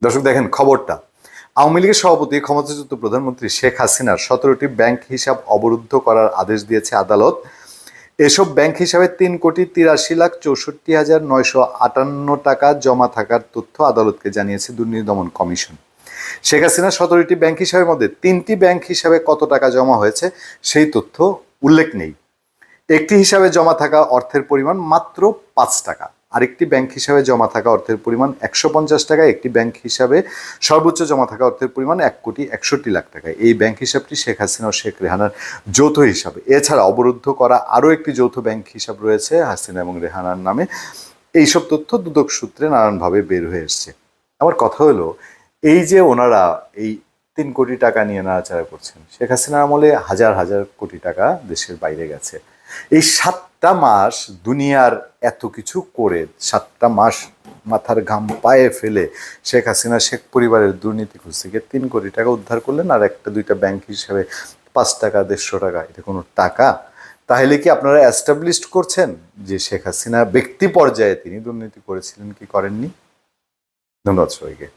দর্শক দেখেন খবরটা, আওয়ামী লীগের সভাপতি ক্ষমতাচ্যুত প্রধানমন্ত্রী শেখ হাসিনার 17টি ব্যাংক হিসাব অবরুদ্ধ করার আদেশ দিয়েছে আদালত। এসব ব্যাংক হিসাবে 3,83,64,958 টাকা জমা থাকার তথ্য আদালতকে জানিয়েছে দুর্নীতি দমন কমিশন। শেখ হাসিনার 17টি ব্যাংক হিসাবের মধ্যে 3টি ব্যাংক হিসাবে কত টাকা জমা হয়েছে সেই তথ্য উল্লেখ নেই। একটি হিসাবে জমা থাকা অর্থের পরিমাণ মাত্র 5 টাকা, আরেকটি ব্যাংক হিসাবে জমা থাকা অর্থের পরিমাণ 150 টাকা, একটি ব্যাংক হিসাবে সর্বোচ্চ জমা থাকা অর্থের পরিমাণ 1,61,00,000 টাকা। এই ব্যাংক হিসাবটি শেখ হাসিনা ও শেখ রেহানার যৌথ হিসাবে। এছাড়া অবরুদ্ধ করা আরও একটি যৌথ ব্যাংক হিসাব রয়েছে হাসিনা এবং রেহানার নামে। এইসব তথ্য দুদক সূত্রে নানানভাবে বের হয়ে এসছে। আমার কথা হলো, এই যে ওনারা এই 3 কোটি টাকা নিয়ে নাড়াচাড়া করছেন, শেখ হাসিনার আমলে হাজার হাজার কোটি টাকা দেশের বাইরে গেছে। এই 7টা মাস দুনিয়ার এত কিছু করে, 7টা মাস মাথার ঘাম পায়ে ফেলে শেখ হাসিনা শেখ পরিবারের দুর্নীতি খুঁজ থেকে 3 কোটি টাকা উদ্ধার করলেন, আর একটা দুইটা ব্যাংক হিসাবে 5 টাকা 150 টাকা, এটা কোনো টাকা? তাহলে কি আপনারা এস্টাবলিশড করছেন যে শেখ হাসিনা ব্যক্তি পর্যায়ে তিনি দুর্নীতি করেছিলেন কি করেননি? ধন্যবাদ সবাইকে।